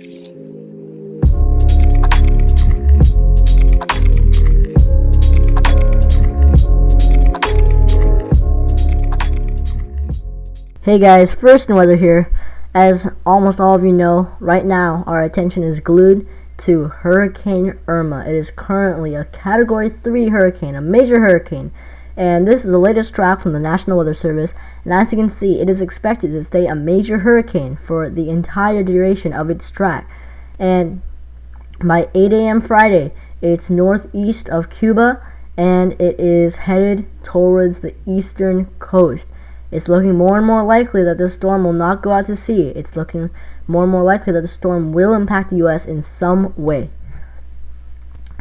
Hey guys, FirstinWeather here. As almost all of you know, right now our attention is glued to Hurricane Irma. It is currently a Category 3 hurricane, a major hurricane, and this is the latest track from the National Weather Service, and as you can see, it is expected to stay a major hurricane for the entire duration of its track. And by 8 a.m. Friday, it's northeast of Cuba, and it is headed towards the eastern coast. It's looking more and more likely that this storm will not go out to sea. It's looking more and more likely that the storm will impact the U.S. in some way.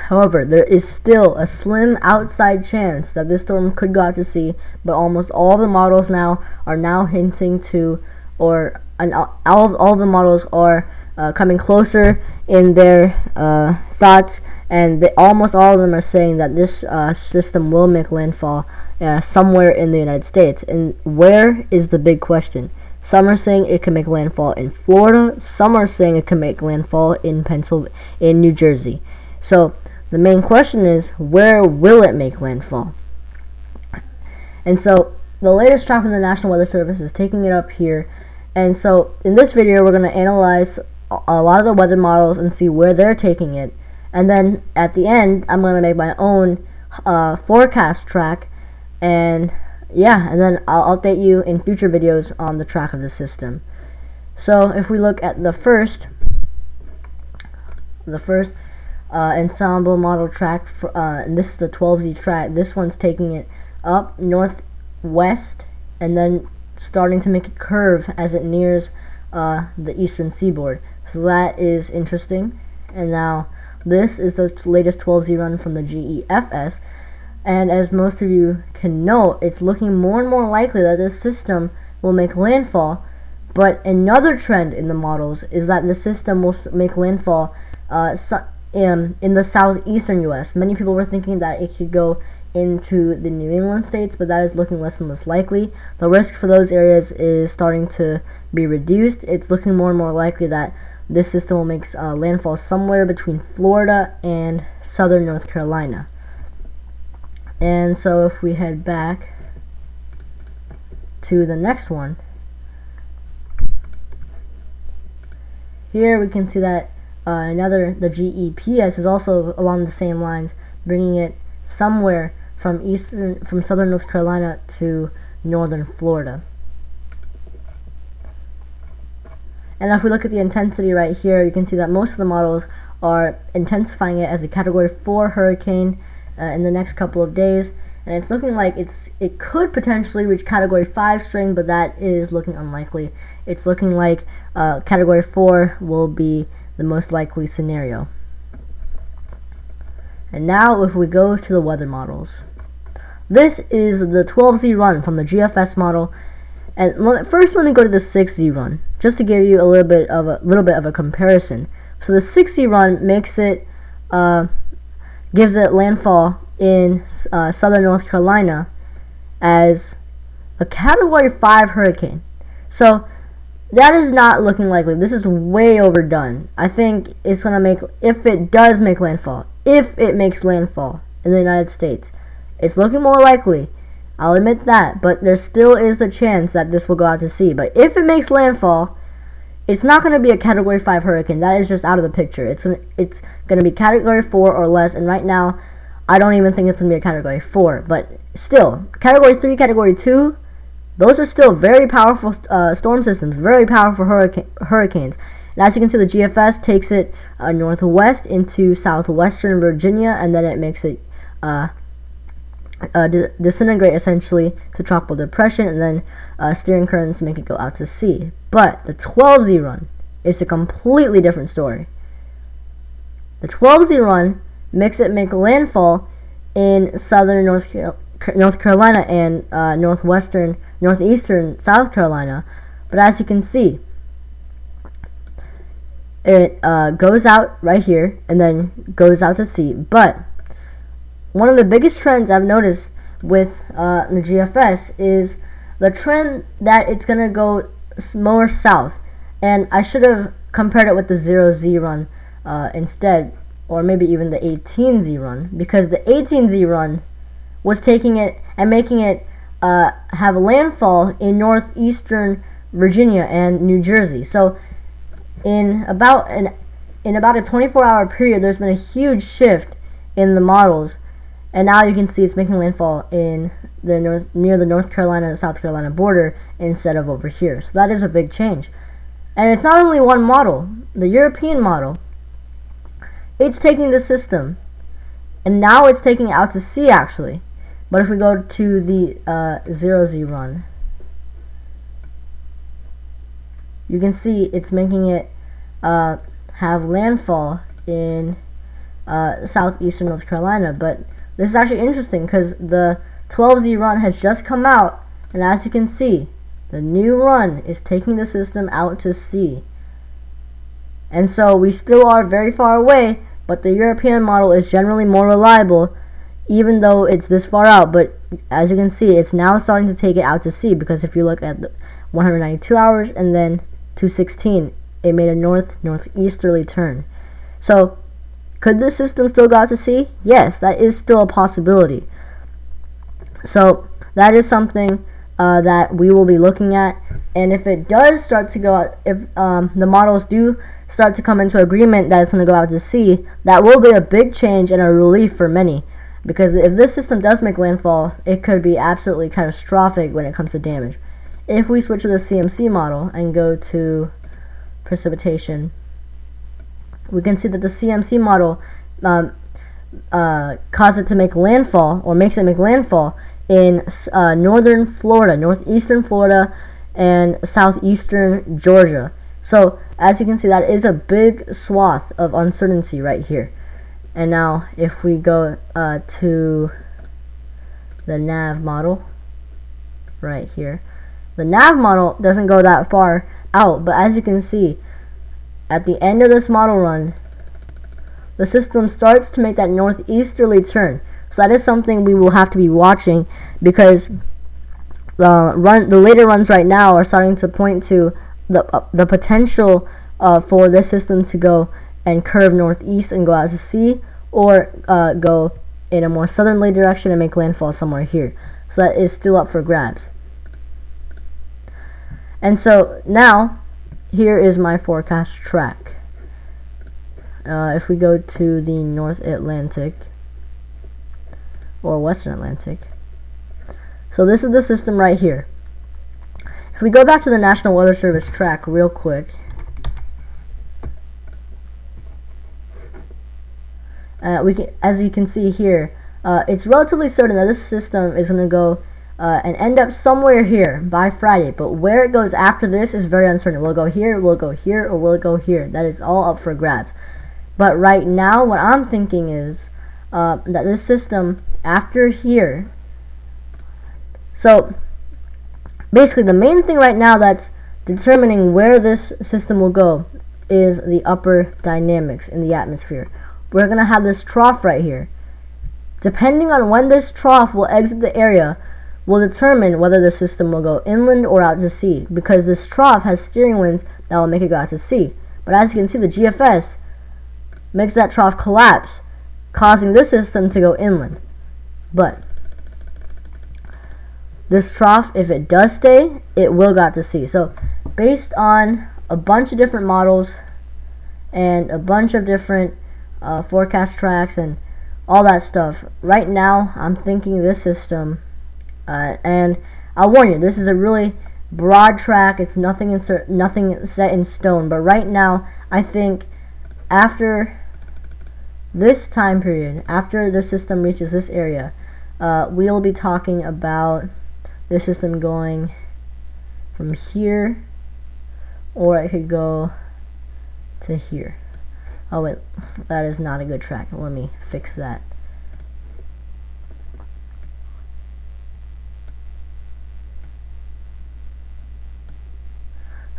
However, there is still a slim outside chance that this storm could go out to sea, but almost all of the models now are hinting to, or all the models are coming closer in their thoughts, and almost all of them are saying that this system will make landfall somewhere in the United States. And where is the big question? Some are saying it can make landfall in Florida. Some are saying it can make landfall in New Jersey. So the main question is, where will it make landfall? And so the latest track from the National Weather Service is taking it up here. And so in this video, we're going to analyze a lot of the weather models and see where they're taking it. And then at the end, I'm going to make my own forecast track. And yeah, and then I'll update you in future videos on the track of the system. So if we look at the first ensemble model track, and this is the 12Z track. This one's taking it up northwest and then starting to make a curve as it nears the eastern seaboard. So that is interesting. And now this is the latest 12Z run from the GEFS. And as most of you can know, it's looking more and more likely that this system will make landfall. But another trend in the models is that the system will make landfall in the southeastern U.S. Many people were thinking that it could go into the New England states, but that is looking less and less likely. The risk for those areas is starting to be reduced. It's looking more and more likely that this system will make landfall somewhere between Florida and southern North Carolina. And so if we head back to the next one, here we can see that the GEPS is also along the same lines, bringing it somewhere from southern North Carolina to northern Florida. And if we look at the intensity right here, you can see that most of the models are intensifying it as a Category 4 hurricane in the next couple of days, and it's looking like it could potentially reach Category 5 strength, but that is looking unlikely. It's looking like Category 4 will be the most likely scenario. And now if we go to the weather models, this is the 12Z run from the GFS model. And first let me go to the 6Z run, just to give you a little bit of a comparison. So the 6Z run makes it gives it landfall in southern North Carolina as a Category 5 hurricane. So that is not looking likely. This is way overdone. I think it's going to make, if it does make landfall, if it makes landfall in the United States, it's looking more likely. I'll admit that, but there still is the chance that this will go out to sea. But if it makes landfall, it's not going to be a Category 5 hurricane. That is just out of the picture. It's going to be Category 4 or less, and right now, I don't even think it's going to be a Category 4. But still, Category 3, Category 2, those are still very powerful storm systems, very powerful hurricanes. And as you can see, the GFS takes it northwest into southwestern Virginia, and then it makes it disintegrate essentially to tropical depression, and then steering currents make it go out to sea. But the 12Z run is a completely different story. The 12Z run makes it make landfall in southern North Carolina and northeastern South Carolina. But as you can see, it goes out right here and then goes out to sea. But one of the biggest trends I've noticed with the GFS is the trend that it's going to go more south. And I should have compared it with the 0Z run instead, or maybe even the 18Z run, because the 18Z run was taking it and making it have landfall in northeastern Virginia and New Jersey. So in about a 24-hour period, there's been a huge shift in the models, and now you can see it's making landfall in the near the North Carolina South Carolina border instead of over here. So that is a big change. And it's not only one model. The European model, it's taking the system, and now it's taking it out to sea actually. But if we go to the 0Z run, you can see it's making it have landfall in southeastern North Carolina. But this is actually interesting because the 12Z run has just come out, and as you can see, the new run is taking the system out to sea. And so we still are very far away, but the European model is generally more reliable, even though it's this far out. But as you can see, it's now starting to take it out to sea, because if you look at the 192 hours and then 216, it made a northeasterly turn. So could the system still go out to sea? Yes, that is still a possibility. So that is something that we will be looking at. And if it does start to go out, if the models do start to come into agreement that it's going to go out to sea, that will be a big change and a relief for many. Because if this system does make landfall, it could be absolutely catastrophic when it comes to damage. If we switch to the CMC model and go to precipitation, we can see that the CMC model causes it to make landfall, or makes it make landfall in northern Florida, northeastern Florida, and southeastern Georgia. So as you can see, that is a big swath of uncertainty right here. And now if we go to the nav model right here, the nav model doesn't go that far out, but as you can see, at the end of this model run, the system starts to make that northeasterly turn. So that is something we will have to be watching, because the later runs right now are starting to point to the potential for this system to go and curve northeast and go out to sea, or go in a more southerly direction and make landfall somewhere here. So that is still up for grabs. And so now here is my forecast track. If we go to the North Atlantic or Western Atlantic, so this is the system right here. If we go back to the National Weather Service track real quick, as we can see here, it's relatively certain that this system is going to go and end up somewhere here by Friday, but where it goes after this is very uncertain. Will it go here, will it go here, or will it go here? That is all up for grabs. But right now, what I'm thinking is that this system after here, so basically the main thing right now that's determining where this system will go is the upper dynamics in the atmosphere. We're going to have this trough right here. Depending on when this trough will exit the area will determine whether the system will go inland or out to sea, because this trough has steering winds that will make it go out to sea. But as you can see, the GFS makes that trough collapse, causing this system to go inland. But this trough, if it does stay, it will go out to sea. So based on a bunch of different models and a bunch of different forecast tracks and all that stuff, right now I'm thinking this system, and I'll warn you, this is a really broad track. It's nothing set in stone, but right now I think after this time period, after the system reaches this area, we'll be talking about this system going from here, or it could go to here. Oh wait, that is not a good track. Let me fix that.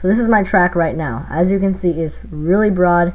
So this is my track right now. As you can see, it's really broad.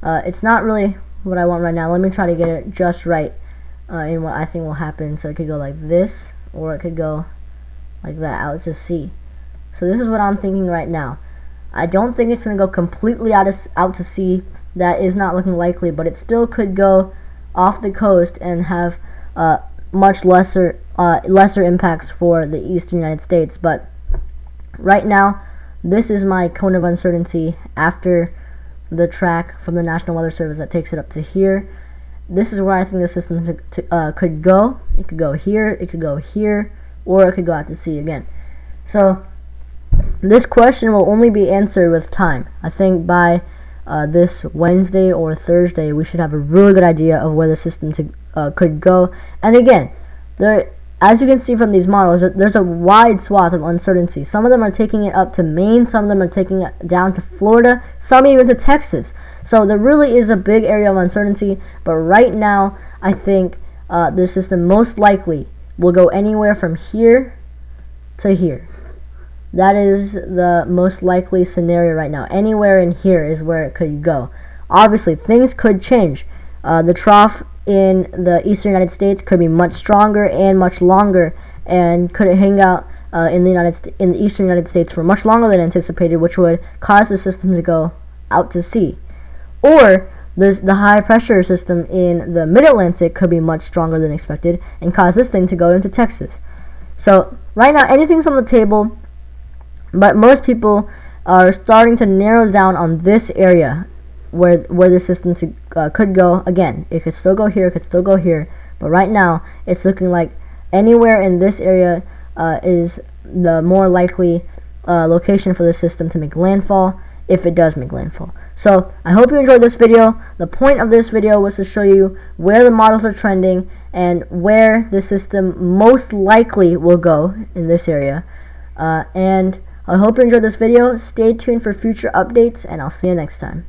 It's not really what I want right now. Let me try to get it just right in what I think will happen. So it could go like this, or it could go like that out to sea. So this is what I'm thinking right now. I don't think it's going to go completely out to sea. That is not looking likely, but it still could go off the coast and have much lesser impacts for the eastern United States. But right now, this is my cone of uncertainty after the track from the National Weather Service that takes it up to here. This is where I think the system could go. It could go here, it could go here, or it could go out to sea again. So this question will only be answered with time. I think by this Wednesday or Thursday, we should have a really good idea of where the system could go. And again, as you can see from these models, there's a wide swath of uncertainty. Some of them are taking it up to Maine, some of them are taking it down to Florida, some even to Texas. So there really is a big area of uncertainty, but right now, I think the system most likely will go anywhere from here to here. That is the most likely scenario right now. Anywhere in here is where it could go. Obviously, things could change. The trough in the eastern United States could be much stronger and much longer, and could hang out in the eastern United States for much longer than anticipated, which would cause the system to go out to sea. Or the high pressure system in the mid-Atlantic could be much stronger than expected and cause this thing to go into Texas. So right now, anything's on the table, but most people are starting to narrow down on this area where the system could go. Again, it could still go here, it could still go here, but right now it's looking like anywhere in this area is the more likely location for the system to make landfall, if it does make landfall. So I hope you enjoyed this video. The point of this video was to show you where the models are trending and where the system most likely will go in this area. And I hope you enjoyed this video. Stay tuned for future updates, and I'll see you next time.